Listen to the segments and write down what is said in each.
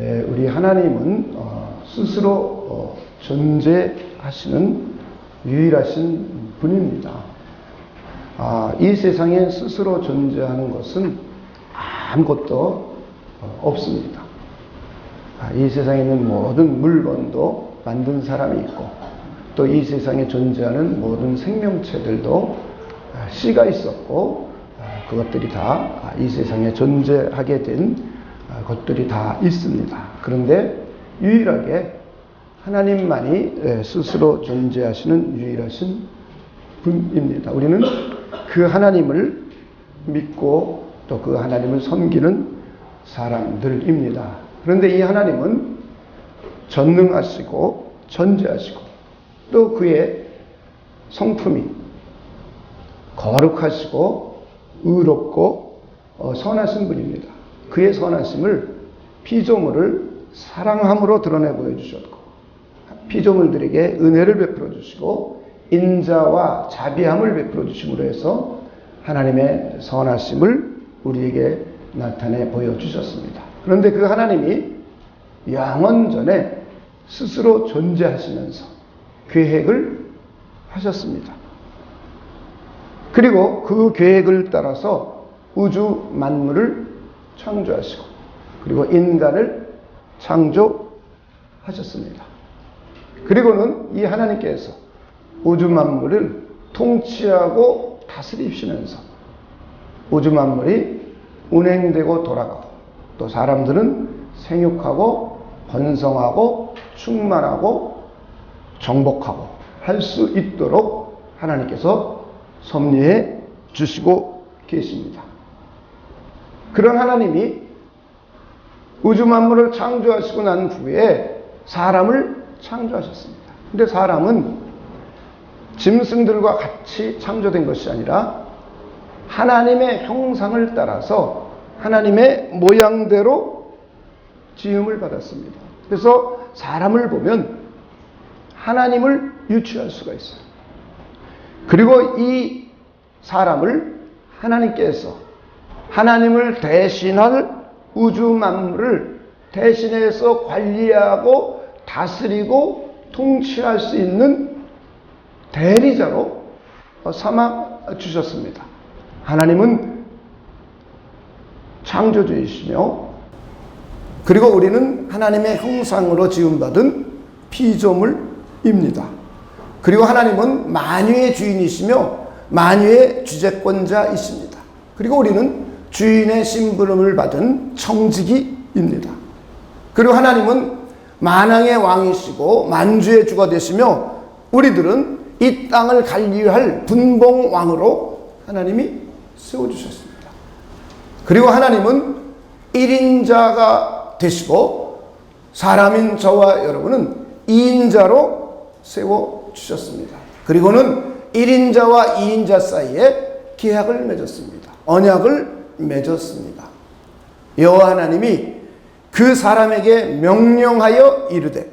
우리 하나님은 스스로 존재하시는 유일하신 분입니다. 이 세상에 스스로 존재하는 것은 아무것도 없습니다. 이 세상에 있는 모든 물건도 만든 사람이 있고, 또 이 세상에 존재하는 모든 생명체들도 씨가 있었고, 그것들이 다 이 세상에 존재하게 된 것들이 다 있습니다. 그런데 유일하게 하나님만이 스스로 존재하시는 유일하신 분입니다. 우리는 그 하나님을 믿고 또 그 하나님을 섬기는 사람들입니다. 그런데 이 하나님은 전능하시고 전지하시고 또 그의 성품이 거룩하시고 의롭고 선하신 분입니다. 그의 선하심을 피조물을 사랑함으로 드러내 보여주셨고, 피조물들에게 은혜를 베풀어 주시고 인자와 자비함을 베풀어 주심으로 해서 하나님의 선하심을 우리에게 나타내 보여주셨습니다. 그런데 그 하나님이 영원전에 스스로 존재하시면서 계획을 하셨습니다. 그리고 그 계획을 따라서 우주 만물을 창조하시고 그리고 인간을 창조하셨습니다. 그리고는 이 하나님께서 우주 만물을 통치하고 다스리시면서 우주 만물이 운행되고 돌아가고 또 사람들은 생육하고 번성하고 충만하고 정복하고 할 수 있도록 하나님께서 섭리해 주시고 계십니다. 그런 하나님이 우주 만물을 창조하시고 난 후에 사람을 창조하셨습니다. 근데 사람은 짐승들과 같이 창조된 것이 아니라 하나님의 형상을 따라서 하나님의 모양대로 지음을 받았습니다. 그래서 사람을 보면 하나님을 유추할 수가 있어요. 그리고 이 사람을 하나님께서 하나님을 대신할 우주 만물을 대신해서 관리하고 다스리고 통치할 수 있는 대리자로 삼아 주셨습니다. 하나님은 창조주이시며 그리고 우리는 하나님의 형상으로 지음받은 피조물입니다. 그리고 하나님은 만유의 주인이시며 만유의 주재권자이십니다. 그리고 우리는 주인의 심부름을 받은 청지기입니다. 그리고 하나님은 만왕의 왕이시고 만주의 주가 되시며 우리들은 이 땅을 관리할 분봉왕으로 하나님이 세워주셨습니다. 그리고 하나님은 1인자가 되시고 사람인 저와 여러분은 2인자로 세워주셨습니다. 그리고는 1인자와 2인자 사이에 계약을 맺었습니다. 언약을 맺었습니다. 여호와 하나님이 그 사람에게 명령하여 이르되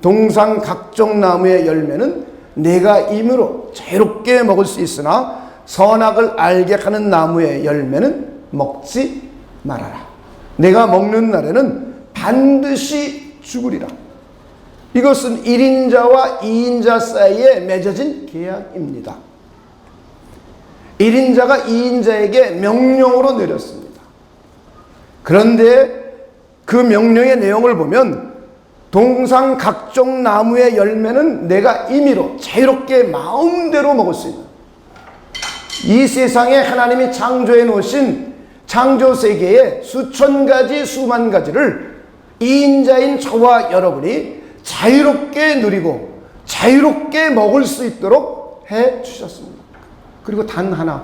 동산 각종 나무의 열매는 내가 임으로 자유롭게 먹을 수 있으나 선악을 알게 하는 나무의 열매는 먹지 말아라. 내가 먹는 날에는 반드시 죽으리라. 이것은 1인자와 2인자 사이에 맺어진 계약입니다. 1인자가 2인자에게 명령으로 내렸습니다. 그런데 그 명령의 내용을 보면 동산 각종 나무의 열매는 내가 임의로 자유롭게 마음대로 먹을 수 있는, 이 세상에 하나님이 창조해 놓으신 창조 세계의 수천 가지 수만 가지를 2인자인 저와 여러분이 자유롭게 누리고 자유롭게 먹을 수 있도록 해 주셨습니다. 그리고 단 하나,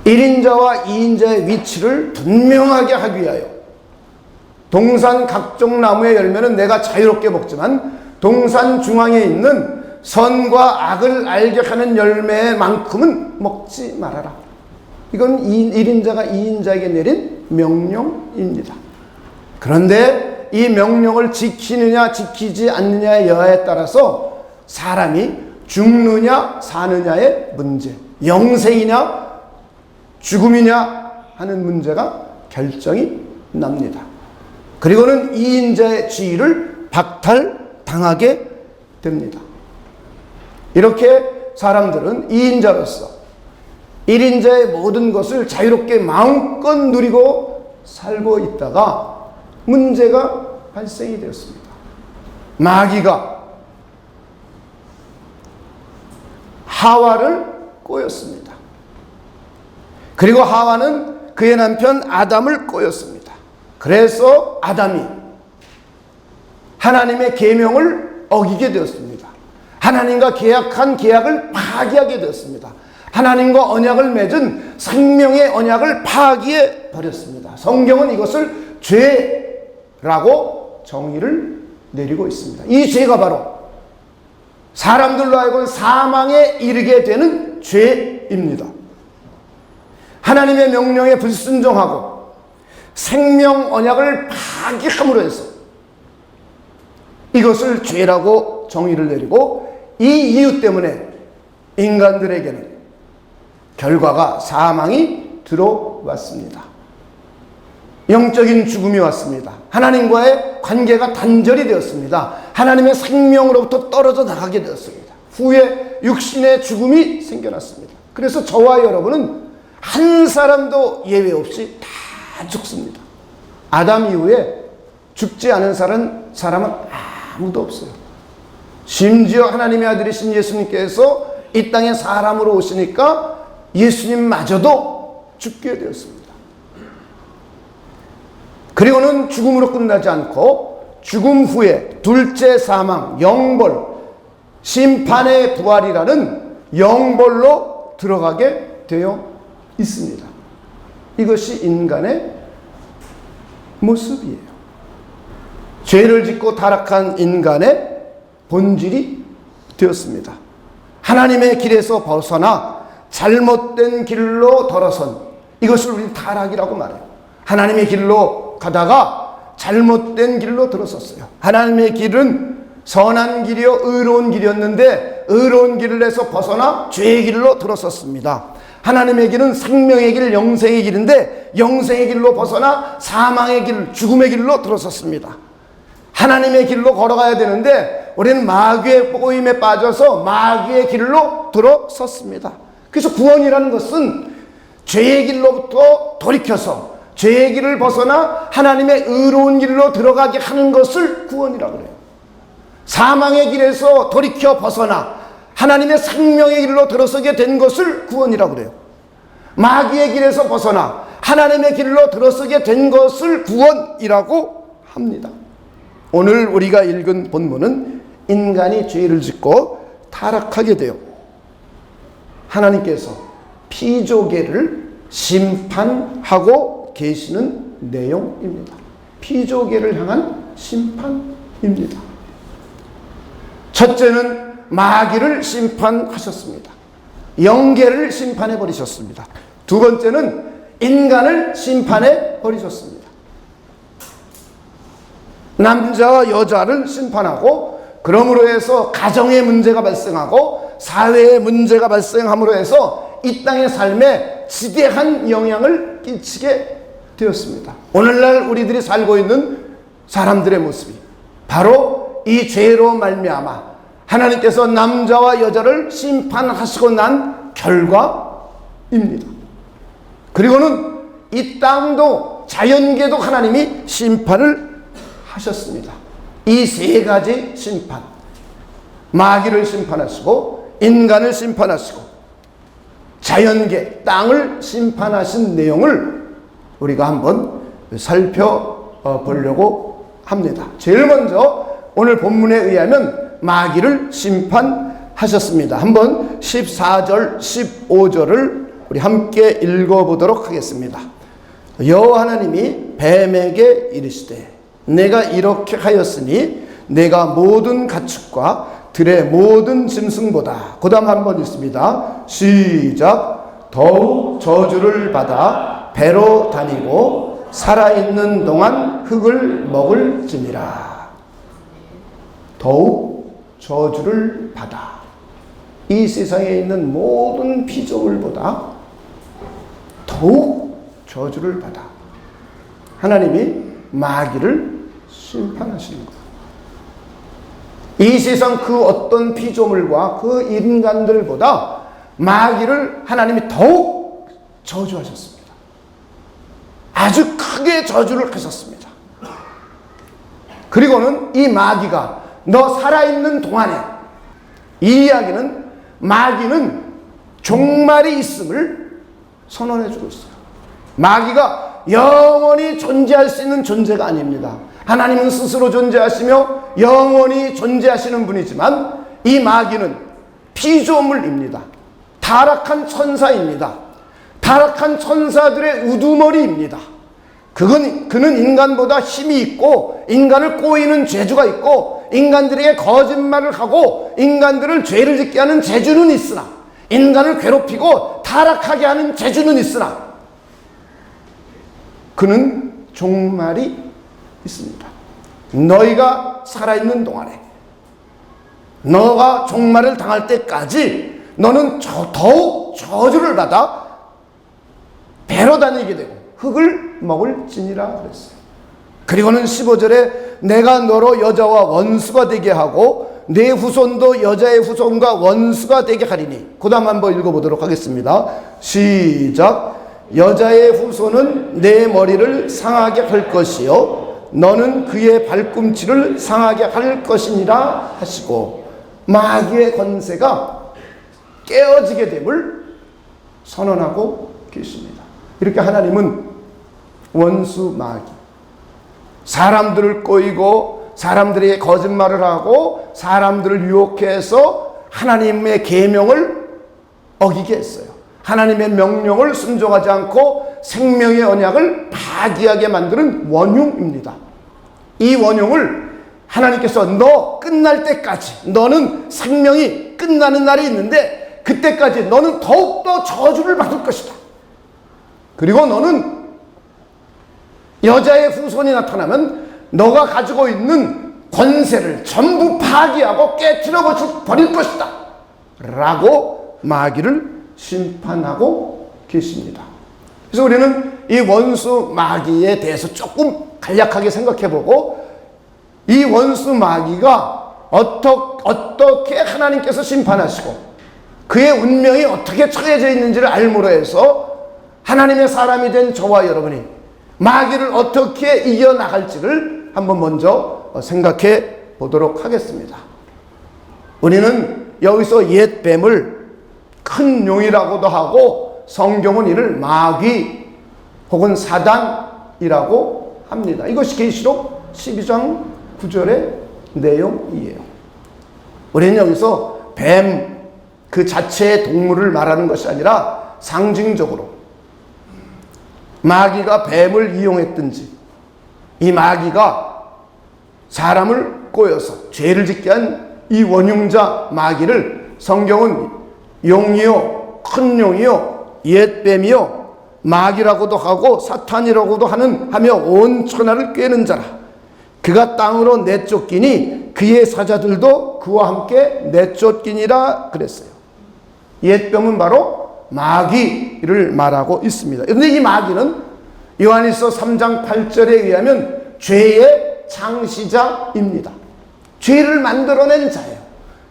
1인자와 2인자의 위치를 분명하게 하기 위하여 동산 각종 나무의 열매는 내가 자유롭게 먹지만 동산 중앙에 있는 선과 악을 알게 하는 열매만큼은 먹지 말아라. 이건 1인자가 2인자에게 내린 명령입니다. 그런데 이 명령을 지키느냐 지키지 않느냐의 여하에 따라서 사람이 죽느냐 사느냐의 문제, 영생이냐 죽음이냐 하는 문제가 결정이 납니다. 그리고는 이인자의 지위를 박탈당하게 됩니다. 이렇게 사람들은 이인자로서 1인자의 모든 것을 자유롭게 마음껏 누리고 살고 있다가 문제가 발생이 되었습니다. 마귀가 하와를 꼬였습니다. 그리고 하와는 그의 남편 아담을 꼬였습니다. 그래서 아담이 하나님의 계명을 어기게 되었습니다. 하나님과 계약한 계약을 파기하게 되었습니다. 하나님과 언약을 맺은 생명의 언약을 파기해 버렸습니다. 성경은 이것을 죄라고 정의를 내리고 있습니다. 이 죄가 바로 사람들로 하여금 사망에 이르게 되는 죄입니다. 하나님의 명령에 불순종하고 생명 언약을 파기함으로 해서 이것을 죄라고 정의를 내리고 이 이유 때문에 인간들에게는 결과가 사망이 들어왔습니다. 영적인 죽음이 왔습니다. 하나님과의 관계가 단절이 되었습니다. 하나님의 생명으로부터 떨어져 나가게 되었습니다. 후에 육신의 죽음이 생겨났습니다. 그래서 저와 여러분은 한 사람도 예외 없이 다 죽습니다. 아담 이후에 죽지 않은 사람은 아무도 없어요. 심지어 하나님의 아들이신 예수님께서 이 땅에 사람으로 오시니까 예수님마저도 죽게 되었습니다. 그리고는 죽음으로 끝나지 않고 죽음 후에 둘째 사망, 영벌, 심판의 부활이라는 영벌로 들어가게 되어 있습니다. 이것이 인간의 모습이에요. 죄를 짓고 타락한 인간의 본질이 되었습니다. 하나님의 길에서 벗어나 잘못된 길로 돌아선 이것을 우리는 타락이라고 말해요. 하나님의 길로 가다가 잘못된 길로 들어섰어요. 하나님의 길은 선한 길이요 의로운 길이었는데 의로운 길을 해서 벗어나 죄의 길로 들어섰습니다. 하나님의 길은 생명의 길, 영생의 길인데 영생의 길로 벗어나 사망의 길, 죽음의 길로 들어섰습니다. 하나님의 길로 걸어가야 되는데 우리는 마귀의 꼬임에 빠져서 마귀의 길로 들어섰습니다. 그래서 구원이라는 것은 죄의 길로부터 돌이켜서 죄의 길을 벗어나 하나님의 의로운 길로 들어가게 하는 것을 구원이라고 그래요. 사망의 길에서 돌이켜 벗어나 하나님의 생명의 길로 들어서게 된 것을 구원이라고 그래요. 마귀의 길에서 벗어나 하나님의 길로 들어서게 된 것을 구원이라고 합니다. 오늘 우리가 읽은 본문은 인간이 죄를 짓고 타락하게 되어 하나님께서 피조계를 심판하고 계시는 내용입니다. 피조계를 향한 심판입니다. 첫째는 마귀를 심판하셨습니다. 영계를 심판해 버리셨습니다. 두 번째는 인간을 심판해 버리셨습니다. 남자와 여자를 심판하고 그러므로 해서 가정의 문제가 발생하고 사회의 문제가 발생함으로 해서 이 땅의 삶에 지대한 영향을 끼치게 되었습니다. 오늘날 우리들이 살고 있는 사람들의 모습이 바로 이 죄로 말미암아 하나님께서 남자와 여자를 심판하시고 난 결과입니다. 그리고는 이 땅도 자연계도 하나님이 심판을 하셨습니다. 이 세 가지 심판, 마귀를 심판하시고 인간을 심판하시고 자연계, 땅을 심판하신 내용을 우리가 한번 살펴보려고 합니다. 제일 먼저 오늘 본문에 의하면 마귀를 심판하셨습니다. 한번 14절, 15절을 우리 함께 읽어보도록 하겠습니다. 여호와 하나님이 뱀에게 이르시되 내가 이렇게 하였으니 내가 모든 가축과 들의 모든 짐승보다 그 다음 한번 있습니다. 시작. 더욱 저주를 받아 배로 다니고 살아있는 동안 흙을 먹을지니라. 더욱 저주를 받아 이 세상에 있는 모든 피조물보다 더욱 저주를 받아 하나님이 마귀를 심판하시는 거예요. 이 세상 그 어떤 피조물과 그 인간들보다 마귀를 하나님이 더욱 저주하셨습니다. 아주 크게 저주를 하셨습니다. 그리고는 이 마귀가 너 살아있는 동안에, 이 이야기는 마귀는 종말이 있음을 선언해 주고 있어요. 마귀가 영원히 존재할 수 있는 존재가 아닙니다. 하나님은 스스로 존재하시며 영원히 존재하시는 분이지만 이 마귀는 피조물입니다. 타락한 천사입니다. 타락한 천사들의 우두머리입니다. 그는 인간보다 힘이 있고 인간을 꼬이는 재주가 있고 인간들에게 거짓말을 하고 인간들을 죄를 짓게 하는 재주는 있으나, 인간을 괴롭히고 타락하게 하는 재주는 있으나 그는 종말이 있습니다. 너희가 살아있는 동안에, 너가 종말을 당할 때까지 너는 더욱 저주를 받아 배로 다니게 되고 흙을 먹을지니라 그랬어요. 그리고는 15절에 내가 너로 여자와 원수가 되게 하고 내 후손도 여자의 후손과 원수가 되게 하리니. 그 다음 한번 읽어보도록 하겠습니다. 시작. 여자의 후손은 내 머리를 상하게 할 것이요 너는 그의 발꿈치를 상하게 할 것이니라 하시고, 마귀의 권세가 깨어지게 됨을 선언하고 계십니다. 이렇게 하나님은 원수 마귀, 사람들을 꼬이고 사람들에게 거짓말을 하고 사람들을 유혹해서 하나님의 계명을 어기게 했어요. 하나님의 명령을 순종하지 않고 생명의 언약을 파기하게 만드는 원흉입니다. 이 원흉을 하나님께서 너 끝날 때까지, 너는 생명이 끝나는 날이 있는데 그때까지 너는 더욱더 저주를 받을 것이다. 그리고 너는 여자의 후손이 나타나면 너가 가지고 있는 권세를 전부 파기하고 깨트려 버릴 것이다 라고 마귀를 심판하고 계십니다. 그래서 우리는 이 원수 마귀에 대해서 조금 간략하게 생각해보고, 이 원수 마귀가 어떻게 하나님께서 심판하시고 그의 운명이 어떻게 처해져 있는지를 알므로 해서 하나님의 사람이 된 저와 여러분이 마귀를 어떻게 이겨나갈지를 한번 먼저 생각해 보도록 하겠습니다. 우리는 여기서 옛 뱀을 큰 용이라고도 하고 성경은 이를 마귀 혹은 사단이라고 합니다. 이것이 계시록 12장 9절의 내용이에요. 우리는 여기서 뱀 그 자체의 동물을 말하는 것이 아니라 상징적으로 마귀가 뱀을 이용했든지 이 마귀가 사람을 꼬여서 죄를 짓게 한 이 원흉자 마귀를 성경은 용이요, 큰 용이요, 옛뱀이요, 마귀라고도 하고 사탄이라고도 하며 온 천하를 꿰는 자라. 그가 땅으로 내쫓기니 그의 사자들도 그와 함께 내쫓기니라 그랬어요. 옛뱀은 바로 마귀를 말하고 있습니다. 그런데 이 마귀는 요한일서 3장 8절에 의하면 죄의 창시자입니다. 죄를 만들어낸 자예요.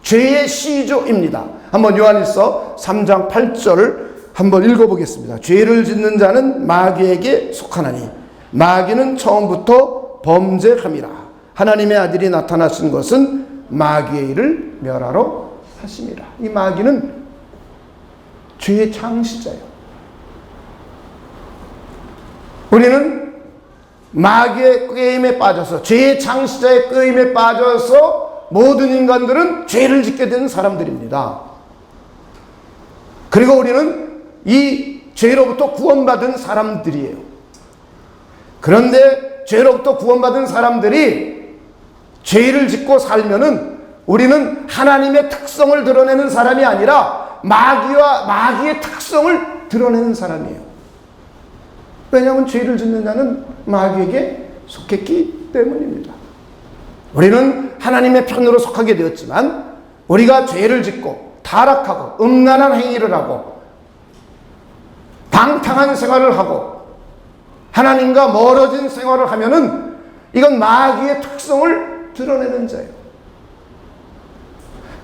죄의 시조입니다. 한번 요한일서 3장 8절을 한번 읽어보겠습니다. 죄를 짓는 자는 마귀에게 속하나니 마귀는 처음부터 범죄함이라. 하나님의 아들이 나타나신 것은 마귀의 일을 멸하러 하심이라. 이 마귀는 죄의 창시자예요. 우리는 마귀의 꾀임에 빠져서, 죄의 창시자의 꾀임에 빠져서 모든 인간들은 죄를 짓게 되는 사람들입니다. 그리고 우리는 이 죄로부터 구원받은 사람들이에요. 그런데 죄로부터 구원받은 사람들이 죄를 짓고 살면은 우리는 하나님의 특성을 드러내는 사람이 아니라 마귀의 특성을 드러내는 사람이에요. 왜냐하면 죄를 짓는 자는 마귀에게 속했기 때문입니다. 우리는 하나님의 편으로 속하게 되었지만 우리가 죄를 짓고 타락하고 음란한 행위를 하고 방탕한 생활을 하고 하나님과 멀어진 생활을 하면은 이건 마귀의 특성을 드러내는 자예요.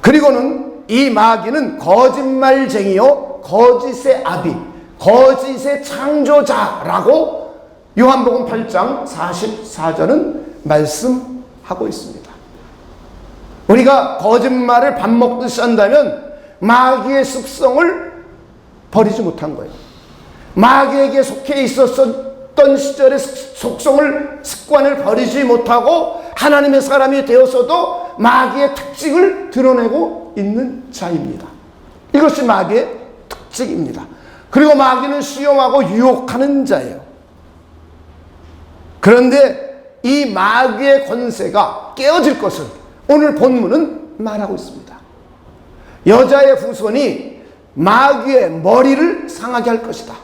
그리고는 이 마귀는 거짓말쟁이요, 거짓의 아비, 거짓의 창조자라고 요한복음 8장 44절은 말씀하고 있습니다. 우리가 거짓말을 밥 먹듯이 한다면 마귀의 습성을 버리지 못한 거예요. 마귀에게 속해 있었던 시절의 속성을, 습관을 버리지 못하고 하나님의 사람이 되어서도 마귀의 특징을 드러내고 있는 자입니다. 이것이 마귀의 특징입니다. 그리고 마귀는 수용하고 유혹하는 자예요. 그런데 이 마귀의 권세가 깨어질 것을 오늘 본문은 말하고 있습니다. 여자의 후손이 마귀의 머리를 상하게 할 것이다.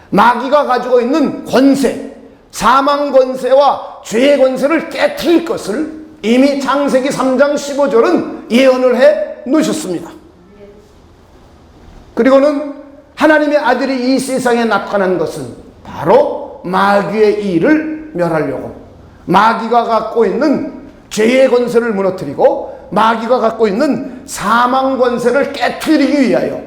마귀가 가지고 있는 권세, 사망 권세와 죄의 권세를 깨트릴 것을 이미 창세기 3장 15절은 예언을 해 놓으셨습니다. 그리고는 하나님의 아들이 이 세상에 나타난 것은 바로 마귀의 일을 멸하려고, 마귀가 갖고 있는 죄의 권세를 무너뜨리고 마귀가 갖고 있는 사망 권세를 깨트리기 위하여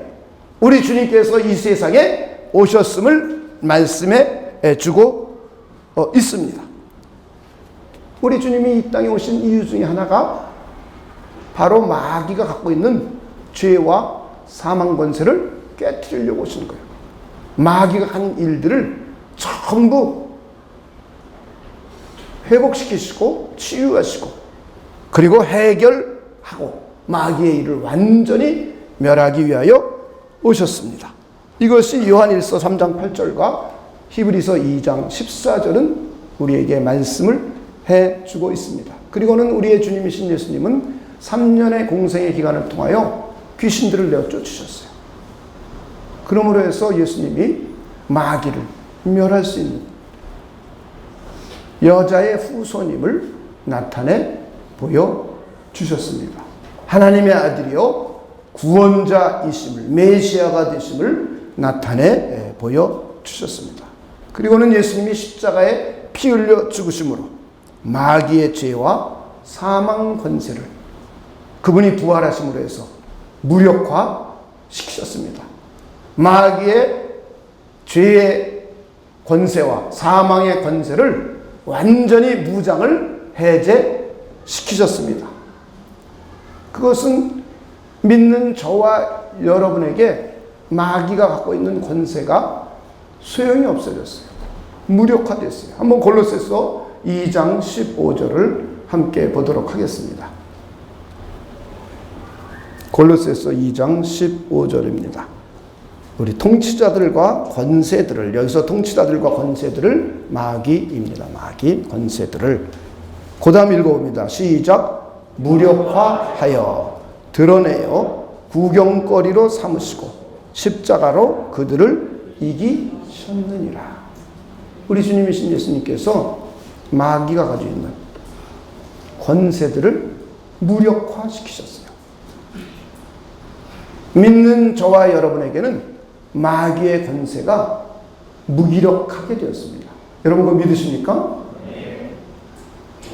우리 주님께서 이 세상에 오셨음을 말씀해 주고 있습니다. 우리 주님이 이 땅에 오신 이유 중에 하나가 바로 마귀가 갖고 있는 죄와 사망 권세를 깨트리려고 오신 거예요. 마귀가 한 일들을 전부 회복시키시고 치유하시고 그리고 해결하고 마귀의 일을 완전히 멸하기 위하여 오셨습니다. 이것이 요한일서 3장 8절과 히브리서 2장 14절은 우리에게 말씀을 해주고 있습니다. 그리고는 우리의 주님이신 예수님은 3년의 공생의 기간을 통하여 귀신들을 내어 쫓으셨어요. 그러므로 해서 예수님이 마귀를 멸할 수 있는 여자의 후손임을 나타내 보여주셨습니다. 하나님의 아들이요 구원자이심을, 메시아가 되심을 나타내 보여주셨습니다. 그리고는 예수님이 십자가에 피 흘려 죽으심으로 마귀의 죄와 사망 권세를 그분이 부활하심으로 해서 무력화시키셨습니다. 마귀의 죄의 권세와 사망의 권세를 완전히 무장을 해제시키셨습니다. 그것은 믿는 저와 여러분에게 마귀가 갖고 있는 권세가 소용이 없어졌어요. 무력화됐어요. 한번 골로새서 2장 15절을 함께 보도록 하겠습니다. 골로새서 2장 15절입니다. 우리 통치자들과 권세들을, 여기서 통치자들과 권세들을 마귀입니다. 마귀 권세들을 그 다음 읽어봅니다. 시작. 무력화하여 드러내어 구경거리로 삼으시고 십자가로 그들을 이기셨느니라. 우리 주님이신 예수님께서 마귀가 가지고 있는 권세들을 무력화시키셨어요. 믿는 저와 여러분에게는 마귀의 권세가 무기력하게 되었습니다. 여러분 그거 믿으십니까?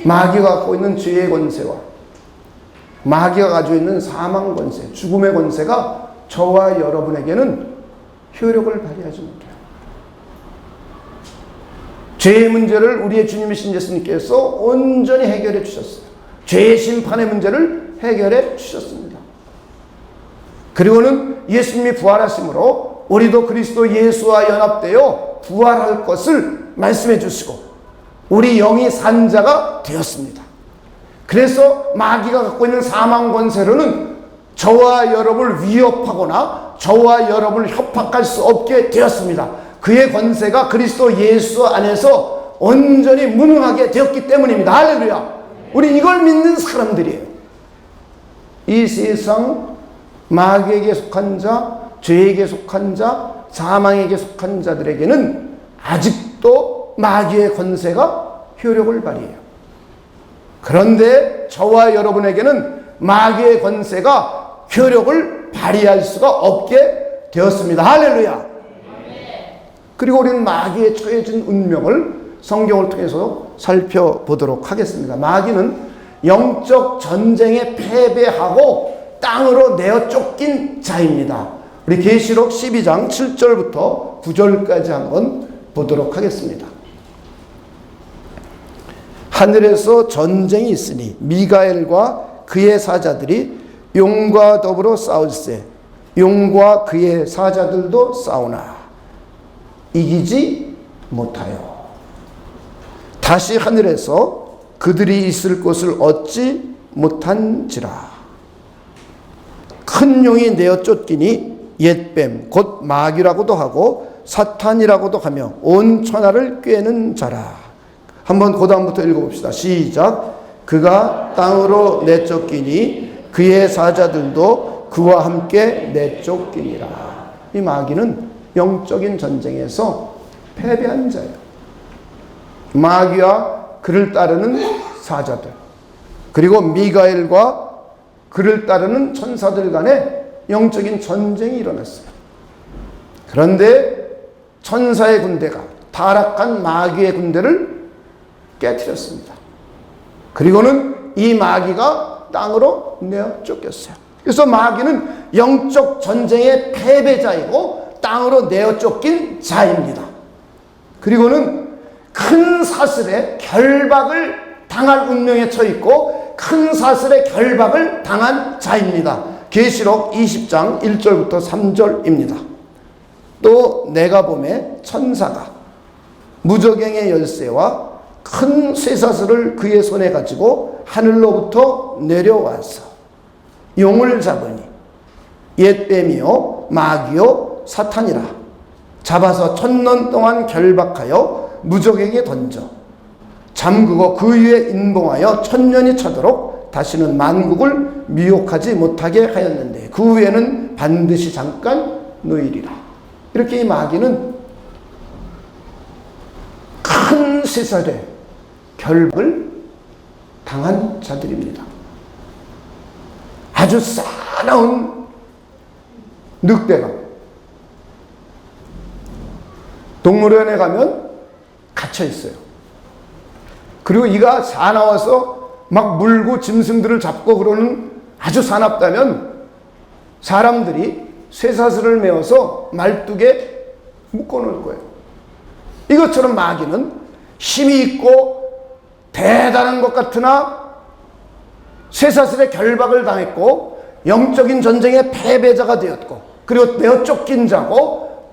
마귀가 갖고 있는 죄의 권세와 마귀가 가지고 있는 사망 권세, 죽음의 권세가 저와 여러분에게는 효력을 발휘하지 못해요. 죄의 문제를 우리의 주님이신 예수님께서 온전히 해결해 주셨어요. 죄의 심판의 문제를 해결해 주셨습니다. 그리고는 예수님이 부활하심으로 우리도 그리스도 예수와 연합되어 부활할 것을 말씀해 주시고 우리 영이 산 자가 되었습니다. 그래서 마귀가 갖고 있는 사망 권세로는 저와 여러분을 위협하거나 저와 여러분을 협박할 수 없게 되었습니다. 그의 권세가 그리스도 예수 안에서 온전히 무능하게 되었기 때문입니다. 할렐루야. 우리 이걸 믿는 사람들이에요. 이 세상 마귀에게 속한 자, 죄에게 속한 자, 사망에게 속한 자들에게는 아직도 마귀의 권세가 효력을 발휘해요. 그런데 저와 여러분에게는 마귀의 권세가 효력을 발휘할 수가 없게 되었습니다. 할렐루야. 그리고 우리는 마귀에 처해진 운명을 성경을 통해서 살펴보도록 하겠습니다. 마귀는 영적 전쟁에 패배하고 땅으로 내어 쫓긴 자입니다. 우리 계시록 12장 7절부터 9절까지 한번 보도록 하겠습니다. 하늘에서 전쟁이 있으니 미가엘과 그의 사자들이 용과 더불어 싸울세. 용과 그의 사자들도 싸우나 이기지 못하여 다시 하늘에서 그들이 있을 곳을 얻지 못한지라. 큰 용이 내어 쫓기니 옛뱀 곧 마귀라고도 하고 사탄이라고도 하며 온 천하를 꿰는 자라. 한번 그 다음부터 읽어봅시다. 시작. 그가 땅으로 내쫓기니 그의 사자들도 그와 함께 내쫓기니라. 이 마귀는 영적인 전쟁에서 패배한 자예요. 마귀와 그를 따르는 사자들, 그리고 미가엘과 그를 따르는 천사들 간에 영적인 전쟁이 일어났어요. 그런데 천사의 군대가 타락한 마귀의 군대를 깨뜨렸습니다. 그리고는 이 마귀가 땅으로 내어 쫓겼어요. 그래서 마귀는 영적 전쟁의 패배자이고 땅으로 내어 쫓긴 자입니다. 그리고는 큰 사슬의 결박을 당할 운명에 처했고 큰 사슬의 결박을 당한 자입니다. 계시록 20장 1절부터 3절입니다. 또 내가 보매 천사가 무저갱의 열쇠와 큰 쇠사슬을 그의 손에 가지고 하늘로부터 내려와서 용을 잡으니 옛뱀이요 마귀요 사탄이라. 잡아서 1000년 동안 결박하여 무저갱에 던져 잠그고 그 위에 인봉하여 1000년이 차도록 다시는 만국을 미혹하지 못하게 하였는데 그 후에는 반드시 잠깐 놓이리라. 이렇게 이 마귀는 큰 쇠사슬에 결박을 당한 자들입니다. 아주 싸나운 늑대가 동물원에 가면 갇혀 있어요. 그리고 이가 사나워서 막 물고 짐승들을 잡고 그러는 아주 사납다면 사람들이 쇠사슬을 메어서 말뚝에 묶어놓을 거예요. 이것처럼 마귀는 힘이 있고 대단한 것 같으나 쇠사슬의 결박을 당했고 영적인 전쟁의 패배자가 되었고 그리고 내어 쫓긴 자고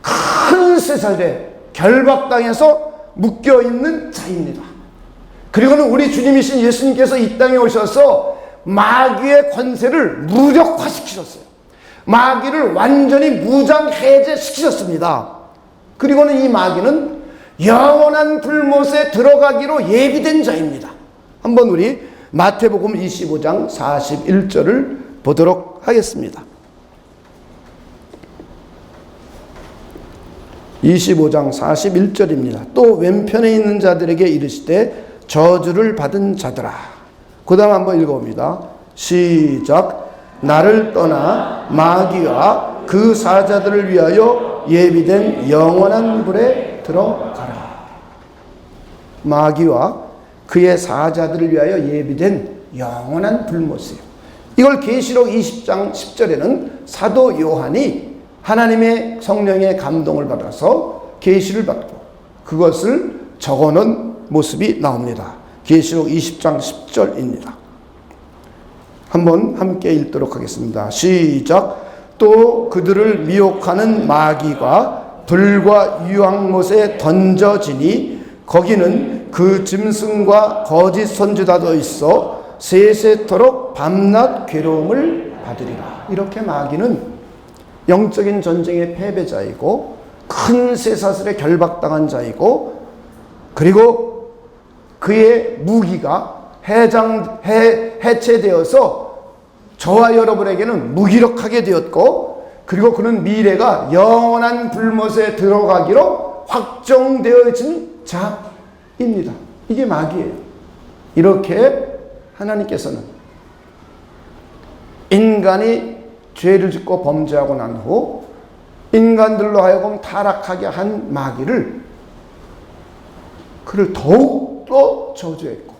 큰 쇠사슬에 결박당해서 묶여있는 자입니다. 그리고는 우리 주님이신 예수님께서 이 땅에 오셔서 마귀의 권세를 무력화시키셨어요. 마귀를 완전히 무장해제시키셨습니다. 그리고는 이 마귀는 영원한 불못에 들어가기로 예비된 자입니다. 한번 우리 마태복음 25장 41절을 보도록 하겠습니다. 25장 41절입니다. 또 왼편에 있는 자들에게 이르시되 저주를 받은 자들아. 그 다음 한번 읽어봅니다. 시작. 나를 떠나 마귀와 그 사자들을 위하여 예비된 영원한 불에 들어가라. 마귀와 그의 사자들을 위하여 예비된 영원한 불못이에요. 이걸 계시록 20장 10절에는 사도 요한이 하나님의 성령의 감동을 받아서 계시를 받고 그것을 적어놓은 모습이 나옵니다. 계시록 20장 10절입니다. 한번 함께 읽도록 하겠습니다. 시작. 또 그들을 미혹하는 마귀가 불과 유황못에 던져지니 거기는 그 짐승과 거짓 선지자도 있어 세세토록 밤낮 괴로움을 받으리라. 이렇게 마귀는 영적인 전쟁의 패배자이고 큰 쇠사슬에 결박당한 자이고 그리고 그의 무기가 해체되어서 저와 여러분에게는 무기력하게 되었고 그리고 그는 미래가 영원한 불못에 들어가기로 확정되어진 자입니다. 이게 마귀예요. 이렇게 하나님께서는 인간이 죄를 짓고 범죄하고 난 후 인간들로 하여금 타락하게 한 마귀를 그를 더욱더 저주했고,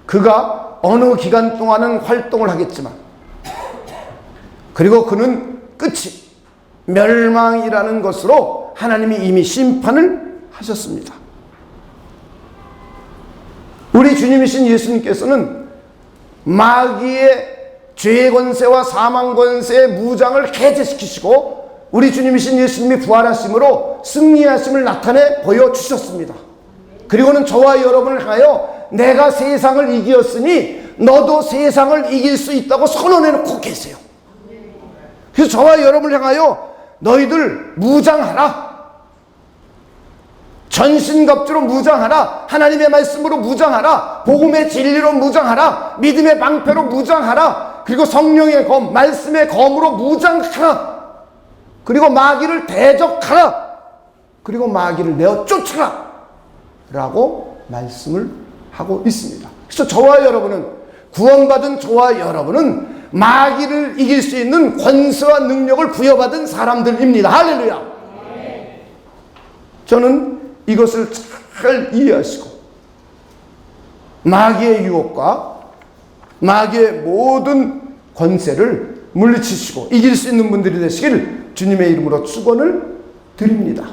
그가 어느 기간 동안은 활동을 하겠지만, 그리고 그는 끝이 멸망이라는 것으로 하나님이 이미 심판을 하셨습니다. 우리 주님이신 예수님께서는 마귀의 죄의 권세와 사망 권세의 무장을 해제시키시고, 우리 주님이신 예수님이 부활하심으로 승리하심을 나타내 보여주셨습니다. 그리고는 저와 여러분을 향하여 내가 세상을 이기었으니 너도 세상을 이길 수 있다고 선언해놓고 계세요. 그래서 저와 여러분을 향하여 너희들 무장하라, 전신갑주로 무장하라, 하나님의 말씀으로 무장하라, 복음의 진리로 무장하라, 믿음의 방패로 무장하라, 그리고 성령의 검, 말씀의 검으로 무장하라, 그리고 마귀를 대적하라, 그리고 마귀를 내어 쫓아라 라고 말씀을 하고 있습니다. 그래서 저와 여러분은, 구원받은 저와 여러분은 마귀를 이길 수 있는 권세와 능력을 부여받은 사람들입니다. 할렐루야. 저는 이것을 잘 이해하시고 마귀의 유혹과 마귀의 모든 권세를 물리치시고 이길 수 있는 분들이 되시길 주님의 이름으로 축원을 드립니다.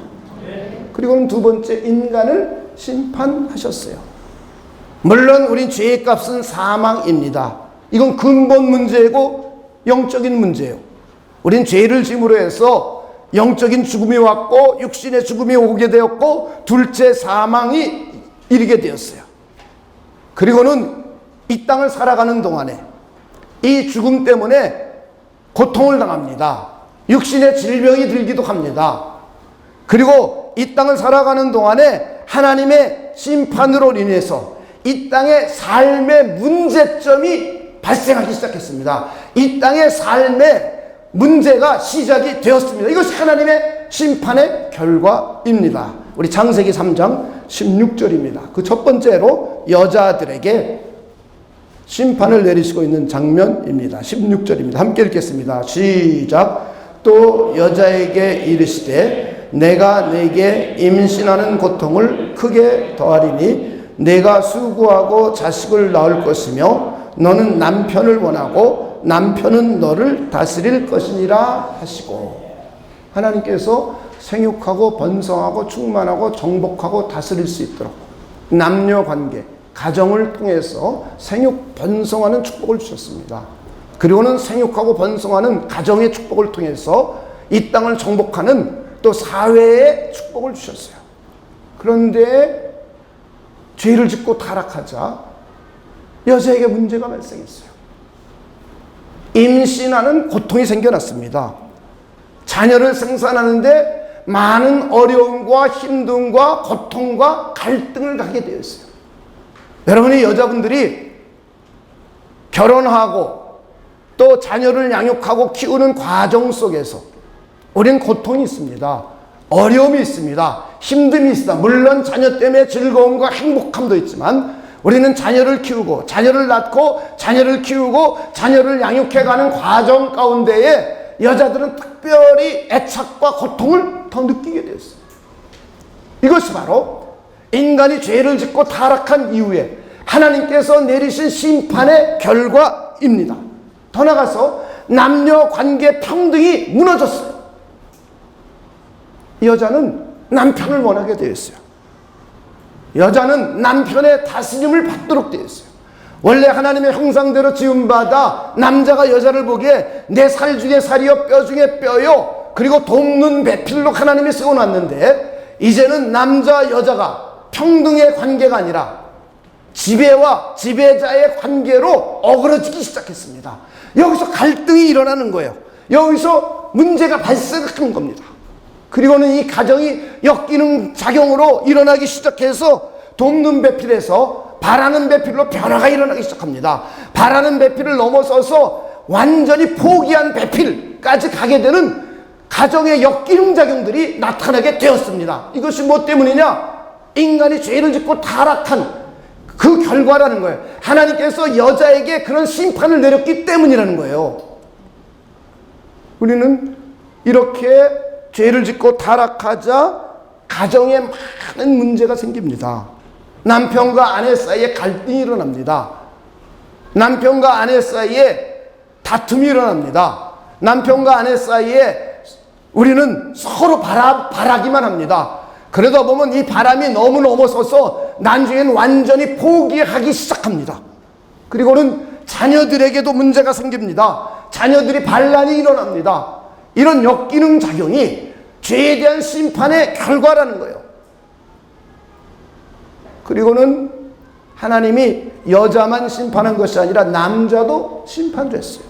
그리고는 두 번째, 인간을 심판하셨어요. 물론 우린 죄의 값은 사망입니다. 이건 근본 문제이고 영적인 문제예요. 우린 죄를 짐으로 해서 영적인 죽음이 왔고 육신의 죽음이 오게 되었고 둘째 사망이 이르게 되었어요. 그리고는 이 땅을 살아가는 동안에 이 죽음 때문에 고통을 당합니다. 육신의 질병이 들기도 합니다. 그리고 이 땅을 살아가는 동안에 하나님의 심판으로 인해서 이 땅의 삶의 문제점이 발생하기 시작했습니다. 이 땅의 삶의 문제가 시작이 되었습니다. 이것이 하나님의 심판의 결과입니다. 우리 창세기 3장 16절입니다. 그 첫 번째로 여자들에게 심판을 내리시고 있는 장면입니다. 16절입니다. 함께 읽겠습니다. 시작. 또 여자에게 이르시되 내가 네게 임신하는 고통을 크게 더하리니 내가 수고하고 자식을 낳을 것이며 너는 남편을 원하고 남편은 너를 다스릴 것이니라 하시고, 하나님께서 생육하고 번성하고 충만하고 정복하고 다스릴 수 있도록 남녀관계, 가정을 통해서 생육 번성하는 축복을 주셨습니다. 그리고는 생육하고 번성하는 가정의 축복을 통해서 이 땅을 정복하는 또 사회의 축복을 주셨어요. 그런데 죄를 짓고 타락하자 여자에게 문제가 발생했어요. 임신하는 고통이 생겨났습니다. 자녀를 생산하는데 많은 어려움과 힘듦과 고통과 갈등을 갖게 되었어요. 여러분이 여자분들이 결혼하고 또 자녀를 양육하고 키우는 과정 속에서 우리는 고통이 있습니다. 어려움이 있습니다. 힘듦이 있습니다. 물론 자녀 때문에 즐거움과 행복함도 있지만 우리는 자녀를 키우고 자녀를 낳고 자녀를 키우고 자녀를 양육해가는 과정 가운데에 여자들은 특별히 애착과 고통을 더 느끼게 되었어요. 이것이 바로 인간이 죄를 짓고 타락한 이후에 하나님께서 내리신 심판의 결과입니다. 더 나아가서 남녀 관계 평등이 무너졌어요. 여자는 남편을 원하게 되었어요. 여자는 남편의 다스림을 받도록 되었어요. 원래 하나님의 형상대로 지음받아 남자가 여자를 보기에 내 살 중에 살이요 뼈 중에 뼈요 그리고 돕는 배필로 하나님이 세워놨는데, 이제는 남자 여자가 평등의 관계가 아니라 지배와 지배자의 관계로 어그러지기 시작했습니다. 여기서 갈등이 일어나는 거예요. 여기서 문제가 발생하는 겁니다. 그리고는 이 가정이 역기능 작용으로 일어나기 시작해서 돕는 배필에서 바라는 배필로 변화가 일어나기 시작합니다. 바라는 배필을 넘어서서 완전히 포기한 배필까지 가게 되는 가정의 역기능 작용들이 나타나게 되었습니다. 이것이 뭐 때문이냐? 인간이 죄를 짓고 타락한 그 결과라는 거예요. 하나님께서 여자에게 그런 심판을 내렸기 때문이라는 거예요. 우리는 이렇게 죄를 짓고 타락하자 가정에 많은 문제가 생깁니다. 남편과 아내 사이에 갈등이 일어납니다. 남편과 아내 사이에 다툼이 일어납니다. 남편과 아내 사이에 우리는 서로 바라기만 합니다. 그러다 보면 이 바람이 너무 넘어서서 나중엔 완전히 포기하기 시작합니다. 그리고는 자녀들에게도 문제가 생깁니다. 자녀들이 반란이 일어납니다. 이런 역기능 작용이 죄에 대한 심판의 결과라는 거예요. 그리고는 하나님이 여자만 심판한 것이 아니라 남자도 심판됐어요.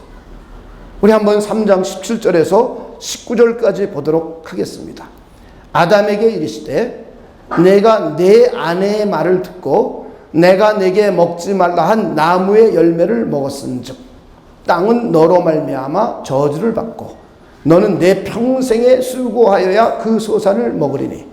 우리 한번 3장 17절에서 19절까지 보도록 하겠습니다. 아담에게 이르시되 내가 내 아내의 말을 듣고 내가 내게 먹지 말라 한 나무의 열매를 먹었은즉 땅은 너로 말미암아 저주를 받고 너는 내 평생에 수고하여야 그 소산을 먹으리니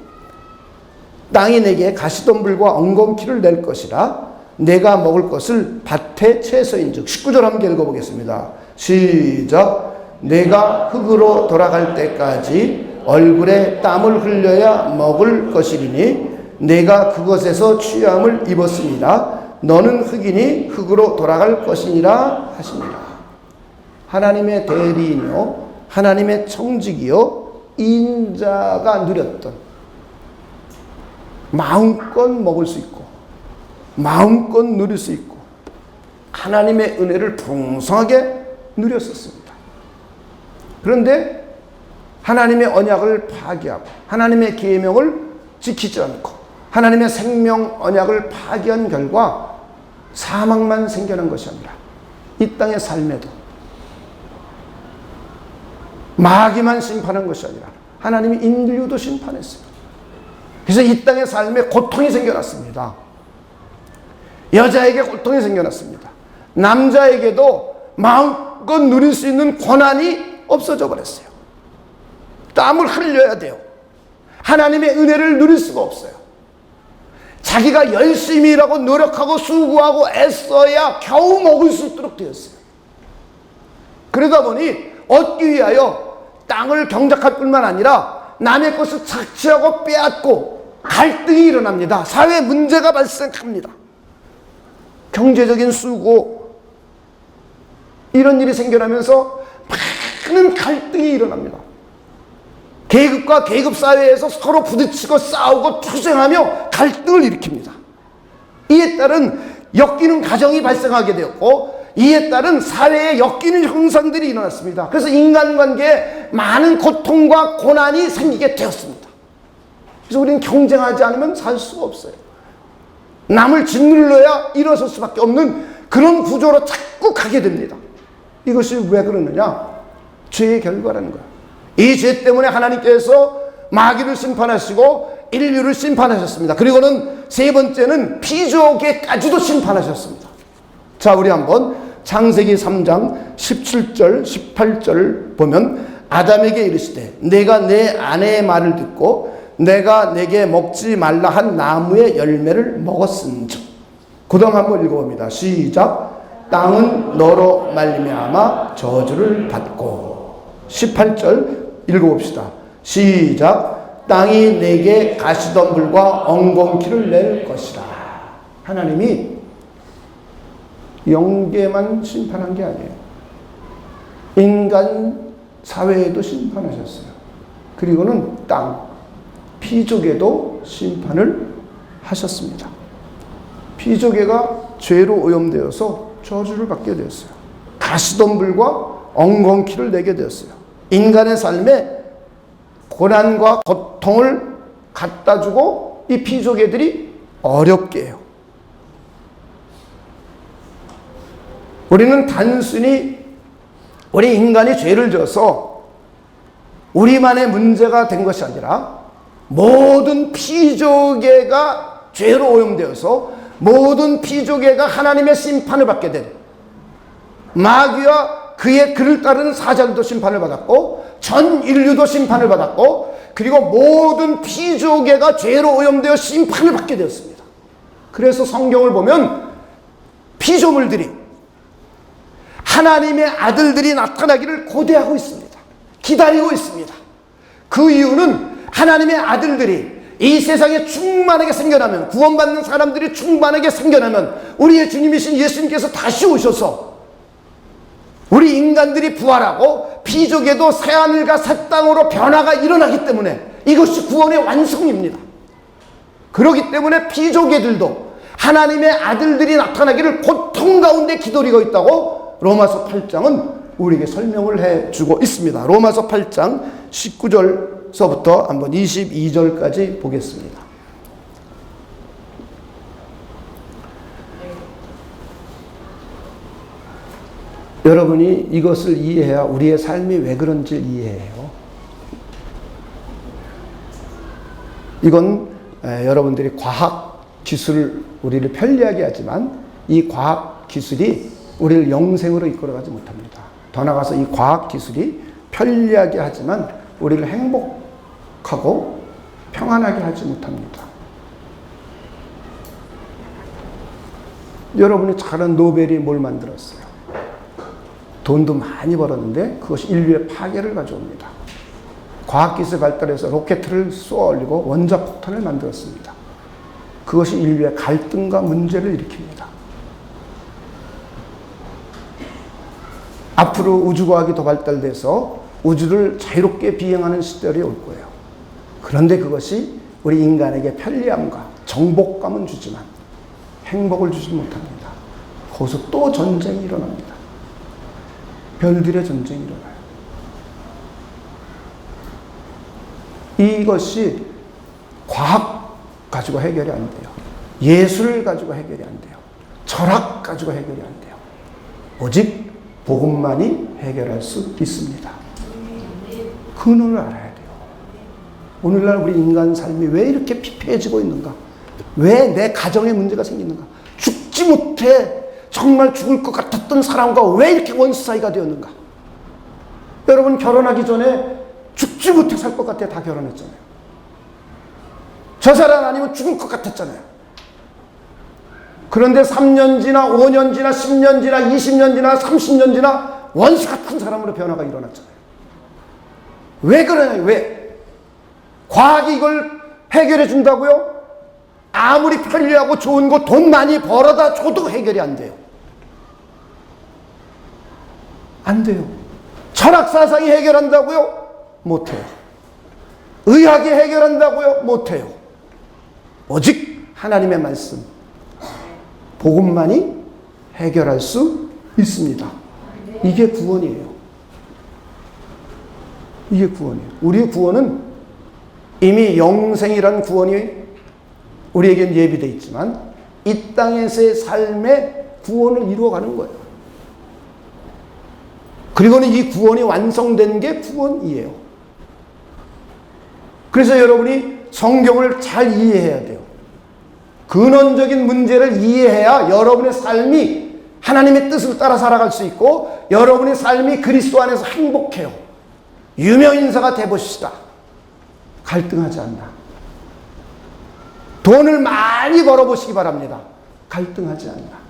땅이 내게 가시덤불과 엉겅퀴를 낼 것이라 내가 먹을 것을 밭의 채소인즉 19절 함께 읽어보겠습니다. 시작. 내가 흙으로 돌아갈 때까지 얼굴에 땀을 흘려야 먹을 것이리니 내가 그것에서 취함을 입었습니다. 너는 흙이니 흙으로 돌아갈 것이니라 하시니라. 하나님의 대리인이요 하나님의 청직이요 인자가 누렸던 마음껏 먹을 수 있고 마음껏 누릴 수 있고 하나님의 은혜를 풍성하게 누렸었습니다. 그런데 하나님의 언약을 파기하고 하나님의 계명을 지키지 않고 하나님의 생명 언약을 파기한 결과 사망만 생겨난 것이 아니라 이 땅의 삶에도 마귀만 심판한 것이 아니라 하나님이 인류도 심판했어요. 그래서 이 땅의 삶에 고통이 생겨났습니다. 여자에게 고통이 생겨났습니다. 남자에게도 마음껏 누릴 수 있는 권한이 없어져 버렸어요. 땀을 흘려야 돼요. 하나님의 은혜를 누릴 수가 없어요. 자기가 열심히 일하고 노력하고 수고하고 애써야 겨우 먹을 수 있도록 되었어요. 그러다 보니 얻기 위하여 땅을 경작할 뿐만 아니라 남의 것을 착취하고 빼앗고 갈등이 일어납니다. 사회 문제가 발생합니다. 경제적인 수고 이런 일이 생겨나면서 많은 갈등이 일어납니다. 계급과 계급 사회에서 서로 부딪히고 싸우고 투쟁하며 갈등을 일으킵니다. 이에 따른 엮이는 가정이 발생하게 되었고 이에 따른 사회에 엮이는 형상들이 일어났습니다. 그래서 인간관계에 많은 고통과 고난이 생기게 되었습니다. 그래서 우리는 경쟁하지 않으면 살 수가 없어요. 남을 짓눌러야 일어설 수밖에 없는 그런 구조로 자꾸 가게 됩니다. 이것이 왜 그러느냐? 죄의 결과라는 거예요. 이 죄 때문에 하나님께서 마귀를 심판하시고 인류를 심판하셨습니다. 그리고는 세 번째는 피조계까지도 심판하셨습니다. 자, 우리 한번 창세기 3장 17절 18절 보면 아담에게 이르시되 내가 내 아내의 말을 듣고 내가 내게 먹지 말라 한 나무의 열매를 먹었은즉 그 다음 한번 읽어봅니다. 시작. 땅은 너로 말미암아 저주를 받고 18절 읽어봅시다. 시작. 땅이 내게 가시덤불과 엉겅퀴를 낼 것이라. 하나님이 영계만 심판한 게 아니에요. 인간 사회에도 심판하셨어요. 그리고는 땅, 피조계도 심판을 하셨습니다. 피조계가 죄로 오염되어서 저주를 받게 되었어요. 가시덤불과 엉겅퀴를 내게 되었어요. 인간의 삶에 고난과 고통을 갖다 주고 이 피조계들이 어렵게 해요. 우리는 단순히 우리 인간이 죄를 져서 우리만의 문제가 된 것이 아니라 모든 피조계가 죄로 오염되어서 모든 피조계가 하나님의 심판을 받게 된 마귀와 그의 그를 따르는 사자들도 심판을 받았고 전 인류도 심판을 받았고 그리고 모든 피조계가 죄로 오염되어 심판을 받게 되었습니다. 그래서 성경을 보면 피조물들이 하나님의 아들들이 나타나기를 고대하고 있습니다. 기다리고 있습니다. 그 이유는 하나님의 아들들이 이 세상에 충만하게 생겨나면, 구원받는 사람들이 충만하게 생겨나면 우리의 주님이신 예수님께서 다시 오셔서 우리 인간들이 부활하고 피조계도 새하늘과 새 땅으로 변화가 일어나기 때문에 이것이 구원의 완성입니다. 그렇기 때문에 피조계들도 하나님의 아들들이 나타나기를 고통 가운데 기다리고 있다고 로마서 8장은 우리에게 설명을 해주고 있습니다. 로마서 8장 19절서부터 한번 22절까지 보겠습니다. 여러분이 이것을 이해해야 우리의 삶이 왜 그런지 이해해요. 이건 여러분들이 과학 기술 우리를 편리하게 하지만 이 과학 기술이 우리를 영생으로 이끌어가지 못합니다. 더 나아가서 이 과학 기술이 편리하게 하지만 우리를 행복하고 평안하게 하지 못합니다. 여러분이 잘 아는 노벨이 뭘 만들었어요? 돈도 많이 벌었는데 그것이 인류의 파괴를 가져옵니다. 과학기술 발달해서 로켓을 쏘아 올리고 원자폭탄을 만들었습니다. 그것이 인류의 갈등과 문제를 일으킵니다. 앞으로 우주과학이 더 발달돼서 우주를 자유롭게 비행하는 시절이 올 거예요. 그런데 그것이 우리 인간에게 편리함과 정복감은 주지만 행복을 주지 못합니다. 거기서 또 전쟁이 일어납니다. 별들의 전쟁이 일어나요. 이것이 과학 가지고 해결이 안 돼요. 예술 가지고 해결이 안 돼요. 철학 가지고 해결이 안 돼요. 오직 복음만이 해결할 수 있습니다. 근원을 알아야 돼요. 오늘날 우리 인간 삶이 왜 이렇게 피폐해지고 있는가? 왜 내 가정에 문제가 생기는가? 죽지 못해 정말 죽을 것 같았던 사람과 왜 이렇게 원수 사이가 되었는가? 여러분 결혼하기 전에 죽지 못해 살 것 같아 다 결혼했잖아요. 저 사람 아니면 죽을 것 같았잖아요. 그런데 3년 지나 5년 지나 10년 지나 20년 지나 30년 지나 원수 같은 사람으로 변화가 일어났잖아요. 왜 그러냐요? 왜? 과학이 이걸 해결해 준다고요? 아무리 편리하고 좋은 거 돈 많이 벌어다 줘도 해결이 안 돼요. 안 돼요. 철학사상이 해결한다고요? 못해요. 의학이 해결한다고요? 못해요. 오직 하나님의 말씀, 복음만이 해결할 수 있습니다. 이게 구원이에요. 이게 구원이에요. 우리의 구원은 이미 영생이라는 구원이 우리에겐 예비되어 있지만 이 땅에서의 삶의 구원을 이루어가는 거예요. 그리고는 이 구원이 완성된 게 구원이에요. 그래서 여러분이 성경을 잘 이해해야 돼요. 근원적인 문제를 이해해야 여러분의 삶이 하나님의 뜻을 따라 살아갈 수 있고 여러분의 삶이 그리스도 안에서 행복해요. 유명인사가 되보시다. 갈등하지 않나. 돈을 많이 벌어보시기 바랍니다. 갈등하지 않나.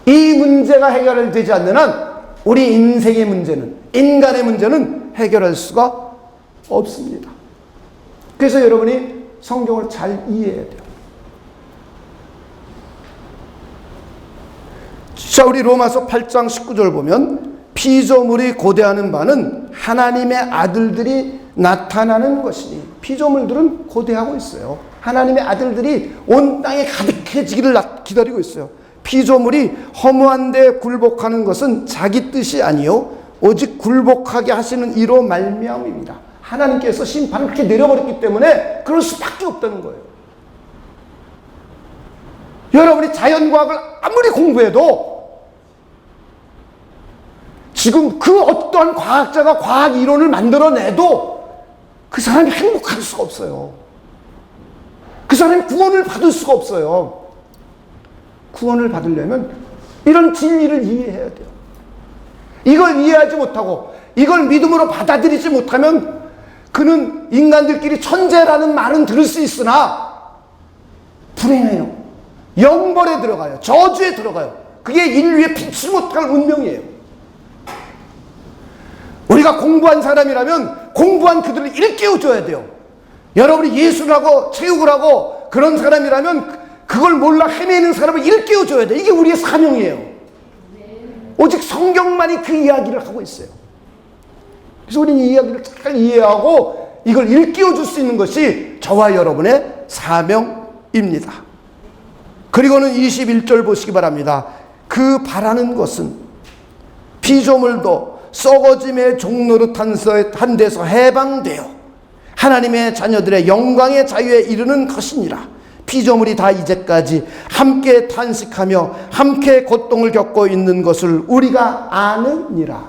이 문제가 해결되지 않는 한 우리 인생의 문제는, 인간의 문제는 해결할 수가 없습니다. 그래서 여러분이 성경을 잘 이해해야 돼요. 자, 우리 로마서 8장 19절 보면 피조물이 고대하는 바는 하나님의 아들들이 나타나는 것이니, 피조물들은 고대하고 있어요. 하나님의 아들들이 온 땅에 가득해지기를 기다리고 있어요. 피조물이 허무한 데 굴복하는 것은 자기 뜻이 아니요 오직 굴복하게 하시는 이로 말미암입니다. 하나님께서 심판을 그렇게 내려버렸기 때문에 그럴 수밖에 없다는 거예요. 여러분이 자연과학을 아무리 공부해도 지금 그 어떠한 과학자가 과학 이론을 만들어내도 그 사람이 행복할 수가 없어요. 그 사람이 구원을 받을 수가 없어요. 구원을 받으려면 이런 진리를 이해해야 돼요. 이걸 이해하지 못하고 이걸 믿음으로 받아들이지 못하면 그는 인간들끼리 천재라는 말은 들을 수 있으나 불행해요. 영벌에 들어가요. 저주에 들어가요. 그게 인류의 피치 못할 운명이에요. 우리가 공부한 사람이라면 공부한 그들을 일깨워줘야 돼요. 여러분이 예수를 하고 체육을 하고 그런 사람이라면 그걸 몰라 헤매는 사람을 일깨워줘야 돼. 이게 우리의 사명이에요. 오직 성경만이 그 이야기를 하고 있어요. 그래서 우리는 이 이야기를 잘 이해하고 이걸 일깨워줄 수 있는 것이 저와 여러분의 사명입니다. 그리고는 21절 보시기 바랍니다. 그 바라는 것은 피조물도 썩어짐의 종로로 한 데서 해방되어 하나님의 자녀들의 영광의 자유에 이르는 것이니라. 피조물이 다 이제까지 함께 탄식하며 함께 고통을 겪고 있는 것을 우리가 아느니라.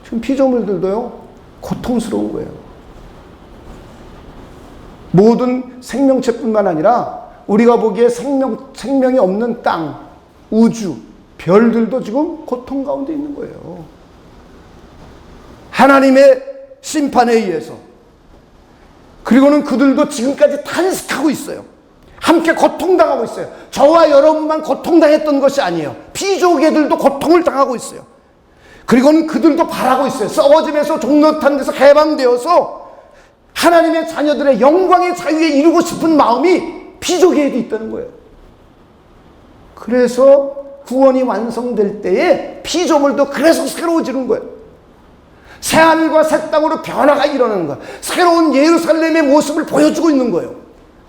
지금 피조물들도요, 고통스러운 거예요. 모든 생명체뿐만 아니라 우리가 보기에 생명이 없는 땅, 우주, 별들도 지금 고통 가운데 있는 거예요. 하나님의 심판에 의해서. 그리고는 그들도 지금까지 탄식하고 있어요. 함께 고통당하고 있어요. 저와 여러분만 고통당했던 것이 아니에요. 피조개들도 고통을 당하고 있어요. 그리고는 그들도 바라고 있어요. 썩어짐에서 종로탄 데서 해방되어서 하나님의 자녀들의 영광의 자유에 이루고 싶은 마음이 피조개에도 있다는 거예요. 그래서 구원이 완성될 때에 피조물도 그래서 새로워지는 거예요. 새하늘과 새 땅으로 변화가 일어나는 거예요. 새로운 예루살렘의 모습을 보여주고 있는 거예요.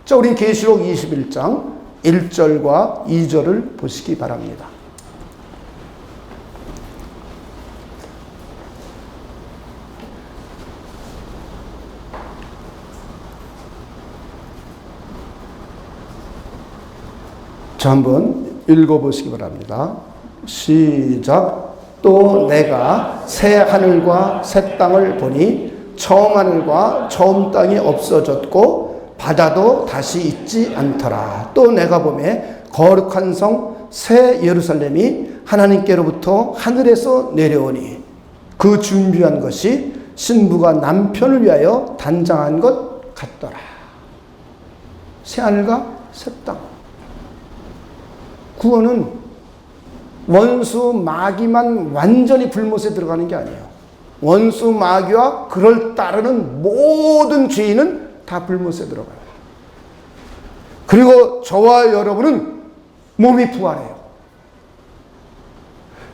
자, 우린 계시록 21장 1절과 2절을 보시기 바랍니다. 자, 한번 읽어보시기 바랍니다. 시작. 또 내가 새 하늘과 새 땅을 보니 처음 하늘과 처음 땅이 없어졌고 바다도 다시 있지 않더라. 또 내가 보매 거룩한 성 새 예루살렘이 하나님께로부터 하늘에서 내려오니 그 준비한 것이 신부가 남편을 위하여 단장한 것 같더라. 새 하늘과 새 땅. 구원은 원수 마귀만 완전히 불못에 들어가는 게 아니에요. 원수 마귀와 그를 따르는 모든 죄인은 다 불못에 들어가요. 그리고 저와 여러분은 몸이 부활해요.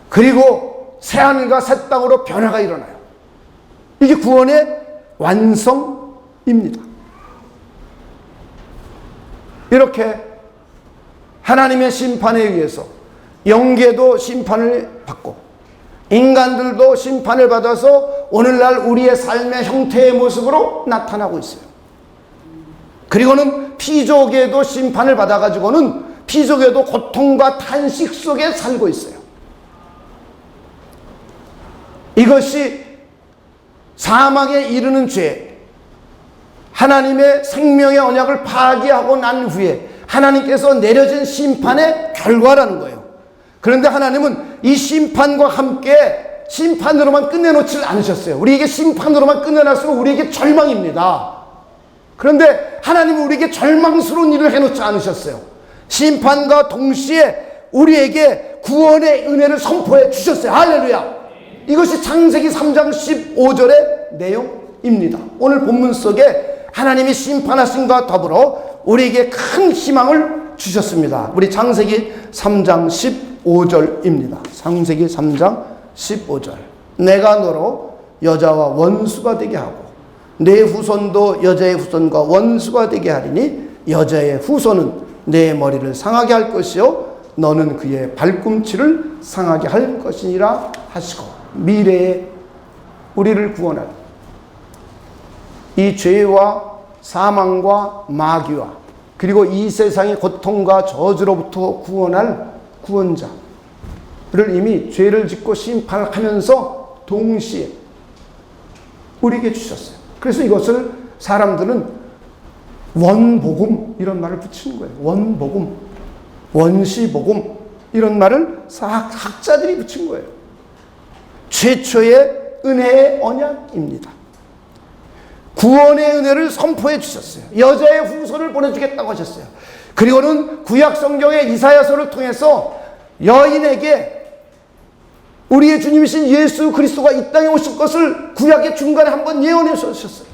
그리고 새하늘과 새 땅으로 변화가 일어나요. 이게 구원의 완성입니다. 이렇게 하나님의 심판에 의해서 영계도 심판을 받고 인간들도 심판을 받아서 오늘날 우리의 삶의 형태의 모습으로 나타나고 있어요. 그리고는 피조계도 심판을 받아가지고는 피조계도 고통과 탄식 속에 살고 있어요. 이것이 사망에 이르는 죄, 하나님의 생명의 언약을 파기하고 난 후에 하나님께서 내려진 심판의 결과라는 거예요. 그런데 하나님은 이 심판과 함께 심판으로만 끝내놓지 않으셨어요. 우리에게 심판으로만 끝내놨으면 우리에게 절망입니다. 그런데 하나님은 우리에게 절망스러운 일을 해놓지 않으셨어요. 심판과 동시에 우리에게 구원의 은혜를 선포해 주셨어요. 할렐루야. 이것이 창세기 3장 15절의 내용입니다. 오늘 본문 속에 하나님이 심판하심과 더불어 우리에게 큰 희망을 주셨습니다. 우리 창세기 3장 15절입니다. 창세기 3장 15절. 내가 너로 여자와 원수가 되게 하고 내 후손도 여자의 후손과 원수가 되게 하리니 여자의 후손은 내 머리를 상하게 할 것이요 너는 그의 발꿈치를 상하게 할 것이니라 하시고 미래에 우리를 구원할 이 죄와 사망과 마귀와 그리고 이 세상의 고통과 저주로부터 구원할 구원자를 이미 죄를 짓고 심판하면서 동시에 우리에게 주셨어요. 그래서 이것을 사람들은 원복음 이런 말을 붙이는 거예요. 원복음, 원시복음 이런 말을 학자들이 붙인 거예요. 최초의 은혜의 언약입니다. 구원의 은혜를 선포해 주셨어요. 여자의 후손을 보내주겠다고 하셨어요. 그리고는 구약 성경의 이사야서를 통해서 여인에게 우리의 주님이신 예수 그리스도가 이 땅에 오실 것을 구약의 중간에 한번 예언해 주셨어요.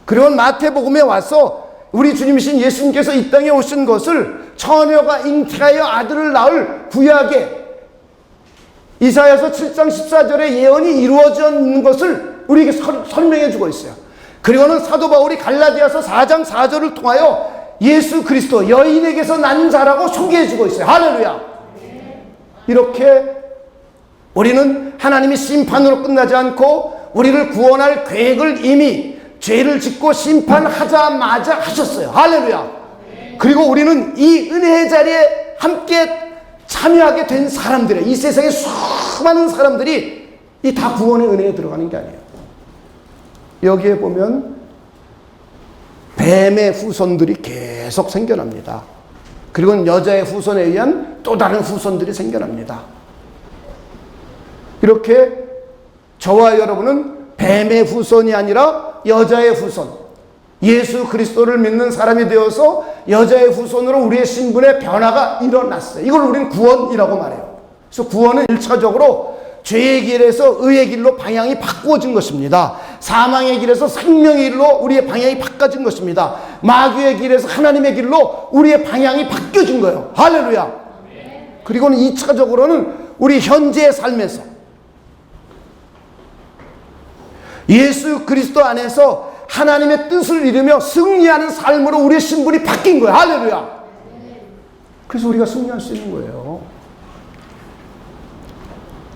그리고 마태복음에 와서 우리 주님이신 예수님께서 이 땅에 오신 것을 처녀가 잉태하여 아들을 낳을 구약에 이사야서 7장 14절의 예언이 이루어져 있는 것을 우리에게 설명해 주고 있어요. 그리고는 사도 바울이 갈라디아서 4장 4절을 통하여 예수 그리스도 여인에게서 난 자라고 소개해 주고 있어요. 할렐루야. 이렇게 우리는 하나님이 심판으로 끝나지 않고 우리를 구원할 계획을 이미 죄를 짓고 심판하자마자 하셨어요. 할렐루야. 그리고 우리는 이 은혜의 자리에 함께 참여하게 된 사람들이에요. 이 세상에 수많은 사람들이 이 다 구원의 은혜에 들어가는 게 아니에요. 여기에 보면 뱀의 후손들이 계속 생겨납니다. 그리고 여자의 후손에 의한 또 다른 후손들이 생겨납니다. 이렇게 저와 여러분은 뱀의 후손이 아니라 여자의 후손, 예수 그리스도를 믿는 사람이 되어서 여자의 후손으로 우리의 신분의 변화가 일어났어요. 이걸 우리는 구원이라고 말해요. 그래서 구원은 1차적으로 죄의 길에서 의의 길로 방향이 바꾸어진 것입니다. 사망의 길에서 생명의 길로 우리의 방향이 바꿔진 것입니다. 마귀의 길에서 하나님의 길로 우리의 방향이 바뀌어진 거예요. 할렐루야. 그리고는 2차적으로는 우리 현재의 삶에서 예수 그리스도 안에서 하나님의 뜻을 이루며 승리하는 삶으로 우리의 신분이 바뀐 거예요. 할렐루야. 그래서 우리가 승리할 수 있는 거예요.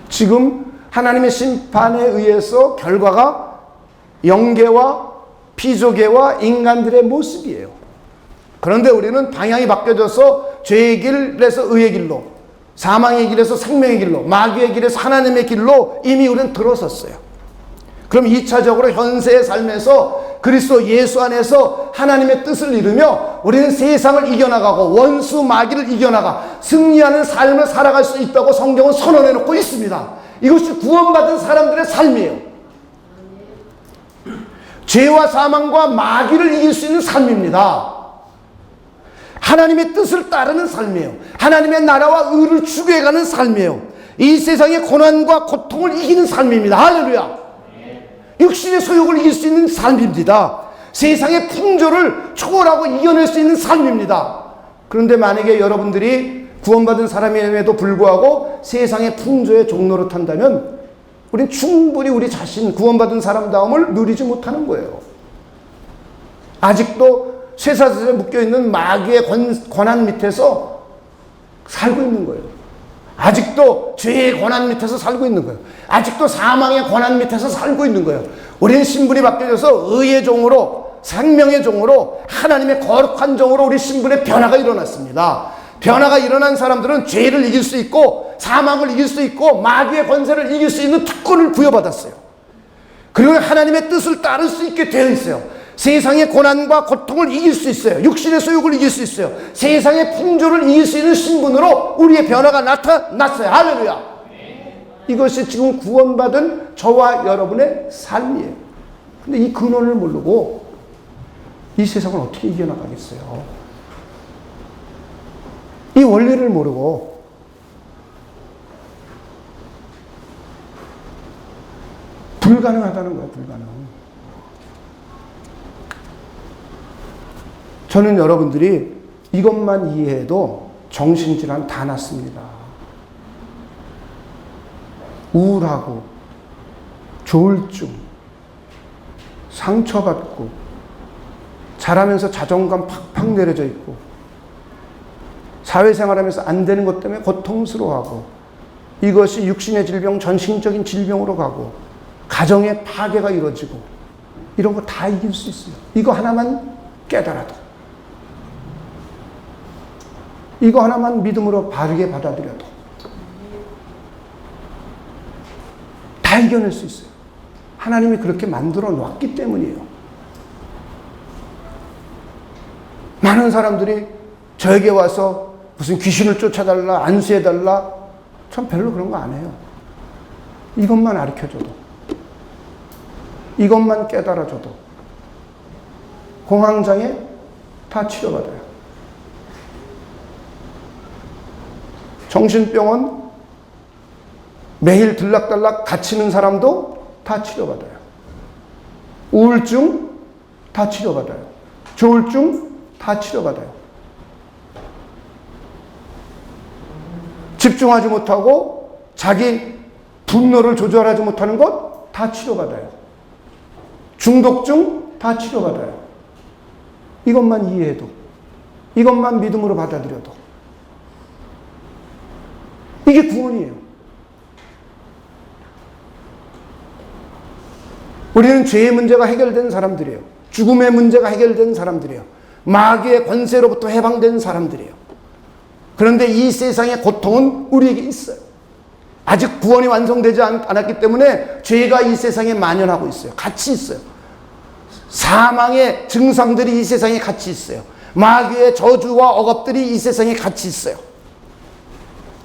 지금 하나님의 심판에 의해서 결과가 영계와 피조계와 인간들의 모습이에요. 그런데 우리는 방향이 바뀌어져서 죄의 길에서 의의 길로, 사망의 길에서 생명의 길로, 마귀의 길에서 하나님의 길로 이미 우리는 들어섰어요. 그럼 2차적으로 현세의 삶에서 그리스도 예수 안에서 하나님의 뜻을 이루며 우리는 세상을 이겨나가고 원수 마귀를 이겨나가 승리하는 삶을 살아갈 수 있다고 성경은 선언해 놓고 있습니다. 이것이 구원받은 사람들의 삶이에요. 죄와 사망과 마귀를 이길 수 있는 삶입니다. 하나님의 뜻을 따르는 삶이에요. 하나님의 나라와 의를 추구해가는 삶이에요. 이 세상의 고난과 고통을 이기는 삶입니다. 할렐루야. 육신의 소욕을 이길 수 있는 삶입니다. 세상의 풍조를 초월하고 이겨낼 수 있는 삶입니다. 그런데 만약에 여러분들이 구원받은 사람임에도 불구하고 세상의 풍조의 종로를 탄다면 우리는 충분히 우리 자신 구원받은 사람다움을 누리지 못하는 거예요. 아직도 쇠사슬에 묶여있는 마귀의 권한 밑에서 살고 있는 거예요. 아직도 죄의 권한 밑에서 살고 있는 거예요. 아직도 사망의 권한 밑에서 살고 있는 거예요. 우리는 신분이 바뀌어져서 의의 종으로, 생명의 종으로, 하나님의 거룩한 종으로 우리 신분의 변화가 일어났습니다. 변화가 일어난 사람들은 죄를 이길 수 있고 사망을 이길 수 있고 마귀의 권세를 이길 수 있는 특권을 부여받았어요. 그리고 하나님의 뜻을 따를 수 있게 되어 있어요. 세상의 고난과 고통을 이길 수 있어요. 육신의 소욕을 이길 수 있어요. 세상의 풍조를 이길 수 있는 신분으로 우리의 변화가 나타났어요. 할렐루야. 이것이 지금 구원받은 저와 여러분의 삶이에요. 근데 이 근원을 모르고 이 세상을 어떻게 이겨나가겠어요? 이 원리를 모르고 불가능하다는 거예요. 불가능. 저는 여러분들이 이것만 이해해도 정신질환 다 낫습니다. 우울하고 조울증, 상처받고 자라면서 자존감 팍팍 내려져 있고 사회생활하면서 안 되는 것 때문에 고통스러워하고 이것이 육신의 질병, 전신적인 질병으로 가고 가정의 파괴가 이루어지고 이런 거 다 이길 수 있어요. 이거 하나만 깨달아도, 이거 하나만 믿음으로 바르게 받아들여도 다 이겨낼 수 있어요. 하나님이 그렇게 만들어 놨기 때문이에요. 많은 사람들이 저에게 와서 무슨 귀신을 쫓아달라, 안수해달라, 전 별로 그런 거 안 해요. 이것만 가르쳐줘도, 이것만 깨달아줘도 공황장애 다 치료받아요. 정신병원 매일 들락달락 갇히는 사람도 다 치료받아요. 우울증 다 치료받아요. 조울증 다 치료받아요. 집중하지 못하고 자기 분노를 조절하지 못하는 것 다 치료받아요. 중독증 다 치료받아요. 이것만 이해해도, 이것만 믿음으로 받아들여도 이게 구원이에요. 우리는 죄의 문제가 해결된 사람들이에요. 죽음의 문제가 해결된 사람들이에요. 마귀의 권세로부터 해방된 사람들이에요. 그런데 이 세상의 고통은 우리에게 있어요. 아직 구원이 완성되지 않았기 때문에 죄가 이 세상에 만연하고 있어요. 같이 있어요. 사망의 증상들이 이 세상에 같이 있어요. 마귀의 저주와 억압들이 이 세상에 같이 있어요.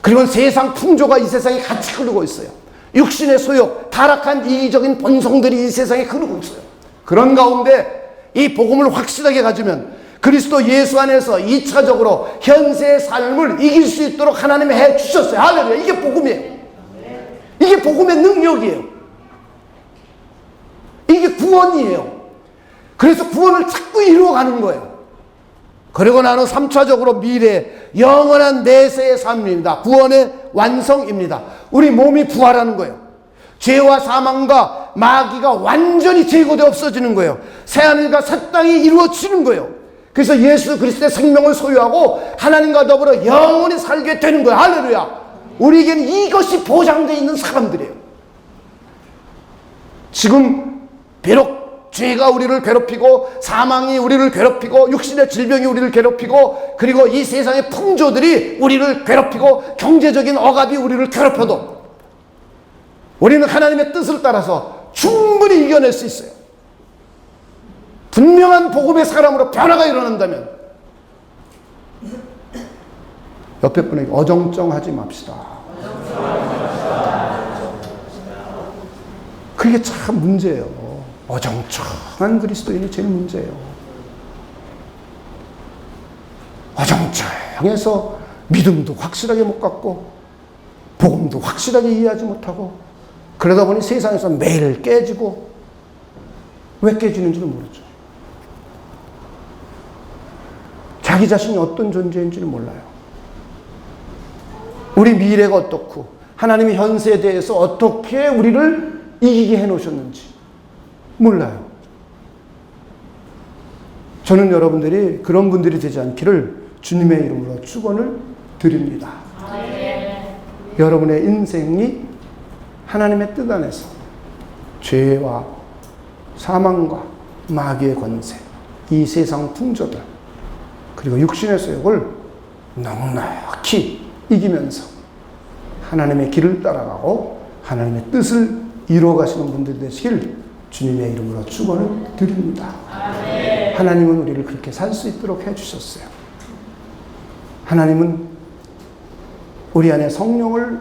그리고 세상 풍조가 이 세상에 같이 흐르고 있어요. 육신의 소욕, 타락한 이기적인 본성들이 이 세상에 흐르고 있어요. 그런 가운데 이 복음을 확실하게 가지면 그리스도 예수 안에서 2차적으로 현세의 삶을 이길 수 있도록 하나님이 해주셨어요. 할렐루야. 이게 복음이에요. 이게 복음의 능력이에요. 이게 구원이에요. 그래서 구원을 자꾸 이루어가는 거예요. 그리고 나는 3차적으로 미래 영원한 내세의 삶입니다. 구원의 완성입니다. 우리 몸이 부활하는 거예요. 죄와 사망과 마귀가 완전히 제거되어 없어지는 거예요. 새하늘과 새 땅이 이루어지는 거예요. 그래서 예수 그리스도의 생명을 소유하고 하나님과 더불어 영원히 살게 되는 거예요. 할렐루야. 우리에게는 이것이 보장되어 있는 사람들이에요. 지금 비록 죄가 우리를 괴롭히고 사망이 우리를 괴롭히고 육신의 질병이 우리를 괴롭히고 그리고 이 세상의 풍조들이 우리를 괴롭히고 경제적인 억압이 우리를 괴롭혀도 우리는 하나님의 뜻을 따라서 충분히 이겨낼 수 있어요. 분명한 복음의 사람으로 변화가 일어난다면 옆에 분에게 어정쩡하지 맙시다. 그게 참 문제예요. 어정쩡한 그리스도인이 제일 문제예요. 어정쩡해서 믿음도 확실하게 못 갖고 복음도 확실하게 이해하지 못하고 그러다 보니 세상에서 매일 깨지고 왜 깨지는지는 모르죠. 자기 자신이 어떤 존재인지는 몰라요. 우리 미래가 어떻고 하나님의 현세에 대해서 어떻게 우리를 이기게 해놓으셨는지 몰라요. 저는 여러분들이 그런 분들이 되지 않기를 주님의 이름으로 축원을 드립니다. 여러분의 인생이 하나님의 뜻 안에서 죄와 사망과 마귀의 권세, 이 세상 풍조들 그리고 육신의 소욕을 넉넉히 이기면서 하나님의 길을 따라가고 하나님의 뜻을 이루어가시는 분들이 되시길 주님의 이름으로 축원을 드립니다. 하나님은 우리를 그렇게 살 수 있도록 해주셨어요. 하나님은 우리 안에 성령을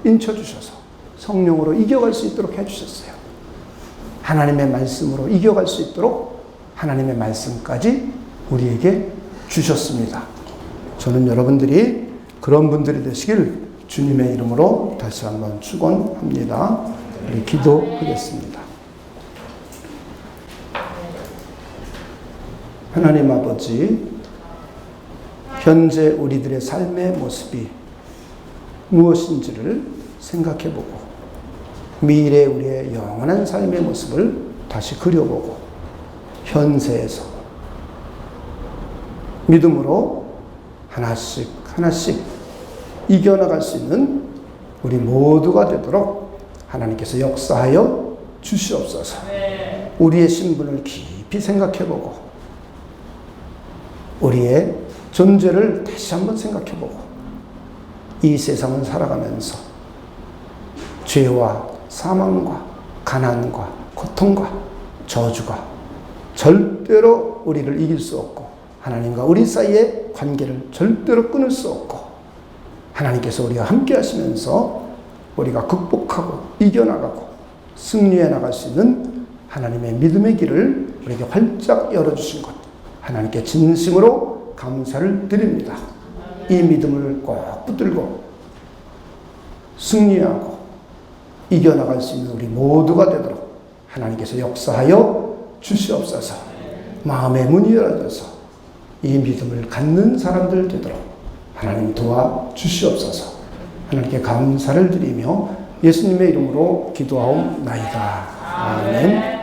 인쳐주셔서 성령으로 이겨갈 수 있도록 해주셨어요. 하나님의 말씀으로 이겨갈 수 있도록 하나님의 말씀까지 우리에게 주셨습니다. 저는 여러분들이 그런 분들이 되시길 주님의 이름으로 다시 한번 축원합니다. 우리 기도하겠습니다. 하나님 아버지, 현재 우리들의 삶의 모습이 무엇인지를 생각해보고 미래 우리의 영원한 삶의 모습을 다시 그려보고 현세에서 믿음으로 하나씩 하나씩 이겨나갈 수 있는 우리 모두가 되도록 하나님께서 역사하여 주시옵소서. 우리의 신분을 깊이 생각해보고 우리의 존재를 다시 한번 생각해보고 이 세상을 살아가면서 죄와 사망과 가난과 고통과 저주가 절대로 우리를 이길 수 없고 하나님과 우리 사이의 관계를 절대로 끊을 수 없고 하나님께서 우리와 함께 하시면서 우리가 극복하고 이겨나가고 승리해 나갈 수 있는 하나님의 믿음의 길을 우리에게 활짝 열어주신 것 하나님께 진심으로 감사를 드립니다. 이 믿음을 꼭 붙들고 승리하고 이겨나갈 수 있는 우리 모두가 되도록 하나님께서 역사하여 주시옵소서. 마음의 문이 열어져서 이 믿음을 갖는 사람들 되도록 하나님 도와주시옵소서. 하나님께 감사를 드리며 예수님의 이름으로 기도하옵나이다. 아멘.